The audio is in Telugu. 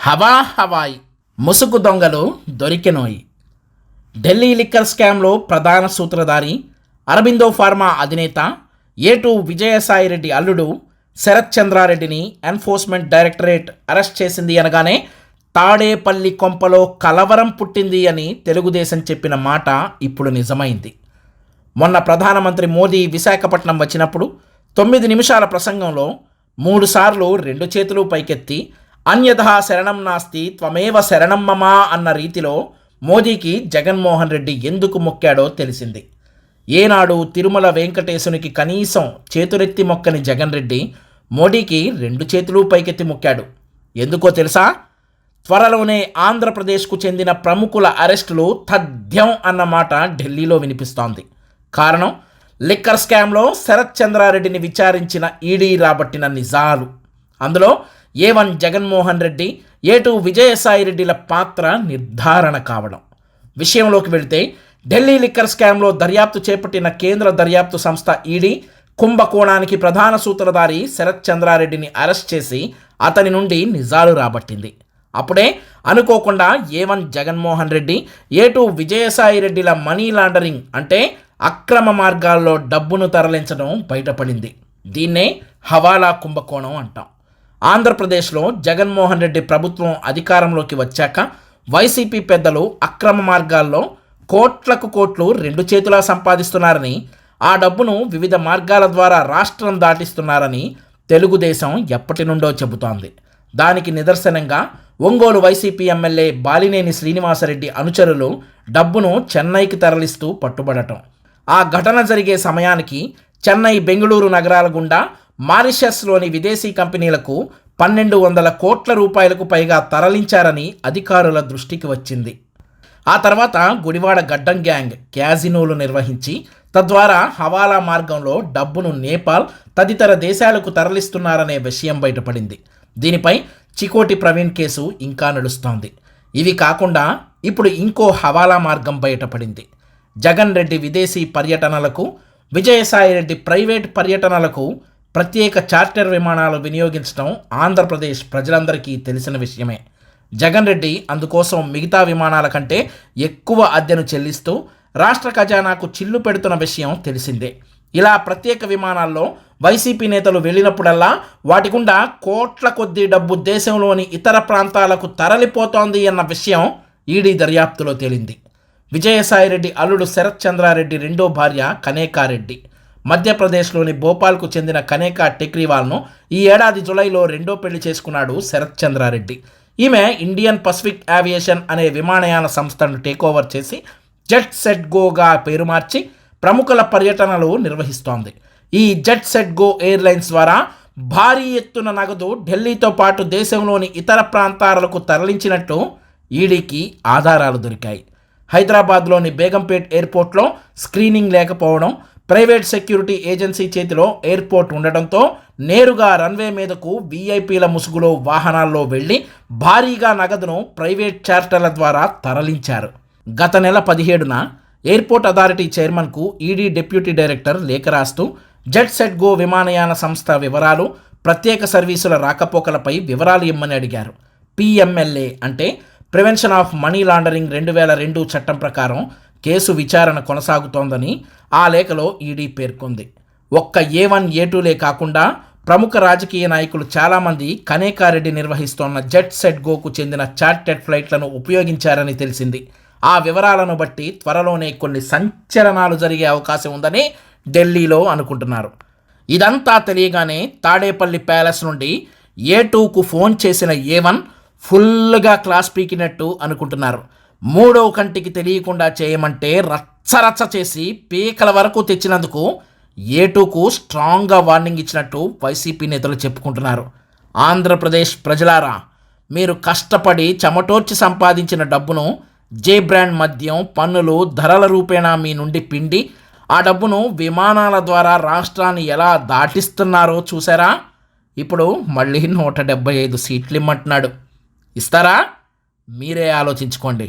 హవాయి ముసుగు దొంగలు దొరికెనోయి. ఢిల్లీ లిక్కర్ స్కామ్లో ప్రధాన సూత్రధారి, అరబిందో ఫార్మా అధినేత ఏటూ విజయసాయిరెడ్డి అల్లుడు శరత్ చంద్రారెడ్డిని ఎన్ఫోర్స్మెంట్ డైరెక్టరేట్ అరెస్ట్ చేసింది అనగానే తాడేపల్లి కొంపలో కలవరం పుట్టింది అని తెలుగుదేశం చెప్పిన మాట ఇప్పుడు నిజమైంది. మొన్న ప్రధానమంత్రి మోదీ విశాఖపట్నం వచ్చినప్పుడు 9 నిమిషాల ప్రసంగంలో 3 సార్లు 2 చేతులు పైకెత్తి అన్యథా శరణం నాస్తి త్వమేవ శరణం మమ అన్న రీతిలో మోదీకి జగన్మోహన్ రెడ్డి ఎందుకు మొక్కాడో తెలిసింది. ఏనాడు తిరుమల వెంకటేశునికి కనీసం చేతులెత్తి మొక్కని జగన్ రెడ్డి మోడీకి 2 చేతులు పైకెత్తి మొక్కాడు. ఎందుకో తెలుసా? త్వరలోనే ఆంధ్రప్రదేశ్కు చెందిన ప్రముఖుల అరెస్టులు తథ్యం అన్నమాట ఢిల్లీలో వినిపిస్తోంది. కారణం, లిక్కర్ స్కామ్లో శరత్ చంద్రారెడ్డిని విచారించిన ఈడీ రాబట్టిన నిజాలు. అందులో A1 జగన్మోహన్ రెడ్డి, A2 విజయసాయిరెడ్డిల పాత్ర నిర్ధారణ కావడం. విషయంలోకి వెళితే, ఢిల్లీ లిక్కర్ స్కామ్లో దర్యాప్తు చేపట్టిన కేంద్ర దర్యాప్తు సంస్థ ఈడీ కుంభకోణానికి ప్రధాన సూత్రధారి శరత్ చంద్రారెడ్డిని అరెస్ట్ చేసి అతని నుండి నిజాలు రాబట్టింది. అప్పుడే అనుకోకుండా A1 జగన్మోహన్ రెడ్డి, A2 విజయసాయిరెడ్డిల మనీ లాండరింగ్ అంటే అక్రమ మార్గాల్లో డబ్బును తరలించడం బయటపడింది. దీన్నే హవాలా కుంభకోణం అంటాం. ఆంధ్రప్రదేశ్లో జగన్మోహన్ రెడ్డి ప్రభుత్వం అధికారంలోకి వచ్చాక వైసీపీ పెద్దలు అక్రమ మార్గాల్లో కోట్లకు కోట్లు 2 చేతులా సంపాదిస్తున్నారని, ఆ డబ్బును వివిధ మార్గాల ద్వారా రాష్ట్రం దాటిస్తున్నారని తెలుగుదేశం ఎప్పటి నుండో చెబుతోంది. దానికి నిదర్శనంగా ఒంగోలు వైసీపీ ఎమ్మెల్యే బాలినేని శ్రీనివాసరెడ్డి అనుచరులు డబ్బును చెన్నైకి తరలిస్తూ పట్టుబడటం. ఆ ఘటన జరిగే సమయానికి చెన్నై, బెంగళూరు నగరాల గుండా మారిషస్లోని విదేశీ కంపెనీలకు 1200 కోట్ల రూపాయలకు పైగా తరలించారని అధికారుల దృష్టికి వచ్చింది. ఆ తర్వాత గుడివాడ గడ్డం గ్యాంగ్ క్యాజినోలు నిర్వహించి తద్వారా హవాలా మార్గంలో డబ్బును నేపాల్ తదితర దేశాలకు తరలిస్తున్నారనే విషయం బయటపడింది. దీనిపై చికోటి ప్రవీణ్ కేసు ఇంకా నడుస్తోంది. ఇవి కాకుండా ఇప్పుడు ఇంకో హవాలా మార్గం బయటపడింది. జగన్ రెడ్డి విదేశీ పర్యటనలకు, విజయసాయిరెడ్డి ప్రైవేట్ పర్యటనలకు ప్రత్యేక చార్టర్ విమానాలు వినియోగించడం ఆంధ్రప్రదేశ్ ప్రజలందరికీ తెలిసిన విషయమే. జగన్ రెడ్డి అందుకోసం మిగతా విమానాల కంటే ఎక్కువ అద్దెను చెల్లిస్తూ రాష్ట్ర ఖజానాకు చిల్లు పెడుతున్న విషయం తెలిసిందే. ఇలా ప్రత్యేక విమానాల్లో వైసీపీ నేతలు వెళ్ళినప్పుడల్లా వాటి గుండా కోట్ల కొద్దీ డబ్బు దేశంలోని ఇతర ప్రాంతాలకు తరలిపోతోంది అన్న విషయం ఈడీ దర్యాప్తులో తేలింది. విజయసాయిరెడ్డి అల్లుడు శరత్ చంద్రారెడ్డి రెండో భార్య కనేకారెడ్డి మధ్యప్రదేశ్లోని భోపాల్కు చెందిన కనేకా టెక్రీవాల్ను ఈ ఏడాది జులైలో రెండో పెళ్లి చేసుకున్నాడు శరత్ చంద్రారెడ్డి. ఈమె ఇండియన్ పసిఫిక్ ఏవియేషన్ అనే విమానయాన సంస్థను టేకోవర్ చేసి జెట్ సెట్ గోగా పేరు మార్చి ప్రముఖుల పర్యటనలు నిర్వహిస్తోంది. ఈ జెట్ సెట్ గో ఎయిర్లైన్స్ ద్వారా భారీ ఎత్తున నగదు ఢిల్లీతో పాటు దేశంలోని ఇతర ప్రాంతాలకు తరలించినట్టు ఈడీకి ఆధారాలు దొరికాయి. హైదరాబాద్లోని బేగంపేట్ ఎయిర్పోర్ట్లో స్క్రీనింగ్ లేకపోవడం, ప్రైవేట్ సెక్యూరిటీ ఏజెన్సీ చేతిలో ఎయిర్పోర్ట్ ఉండడంతో నేరుగా రన్వే మీదకు వీఐపీల ముసుగులో వాహనాల్లో వెళ్లి భారీగా నగదును ప్రైవేట్ చార్టర్ల ద్వారా తరలించారు. గత నెల 17న ఎయిర్పోర్ట్ అథారిటీ చైర్మన్కు ఈడీ డిప్యూటీ డైరెక్టర్ లేఖ రాస్తూ జెట్ సెట్ గో విమానయాన సంస్థ వివరాలు, ప్రత్యేక సర్వీసుల రాకపోకలపై వివరాలు ఇమ్మని అడిగారు. PMLA అంటే ప్రివెన్షన్ ఆఫ్ మనీ లాండరింగ్ 2002 చట్టం ప్రకారం కేసు విచారణ కొనసాగుతోందని ఆ లేఖలో ఈడీ పేర్కొంది. ఒక్క A1, A2లే కాకుండా ప్రముఖ రాజకీయ నాయకులు చాలామంది కనేకారెడ్డి నిర్వహిస్తోన్న జెట్ సెట్ గోకు చెందిన చార్టెడ్ ఫ్లైట్లను ఉపయోగించారని తెలిసింది. ఆ వివరాలను బట్టి త్వరలోనే కొన్ని సంచలనాలు జరిగే అవకాశం ఉందని ఢిల్లీలో అనుకుంటున్నారు. ఇదంతా తెలియగానే తాడేపల్లి ప్యాలెస్ నుండి A2కు ఫోన్ చేసిన A1 ఫుల్గా క్లాస్ పీకినట్టు అనుకుంటున్నారు. మూడో కంటికి తెలియకుండా చేయమంటే రచ్చరచ్చ చేసి పీకల వరకు తెచ్చినందుకు A2కు స్ట్రాంగ్గా వార్నింగ్ ఇచ్చినట్టు వైసీపీ నేతలు చెప్పుకుంటున్నారు. ఆంధ్రప్రదేశ్ ప్రజలారా, మీరు కష్టపడి చెమటోర్చి సంపాదించిన డబ్బును బ్రాండ్ మద్యం, పన్నులు, ధరల రూపేణా మీ నుండి పిండి ఆ డబ్బును విమానాల ద్వారా రాష్ట్రాన్ని ఎలా దాటిస్తున్నారో చూసారా? ఇప్పుడు మళ్ళీ 175 సీట్లు ఇమ్మంటున్నాడు. ఇస్తారా? మీరే ఆలోచించుకోండి.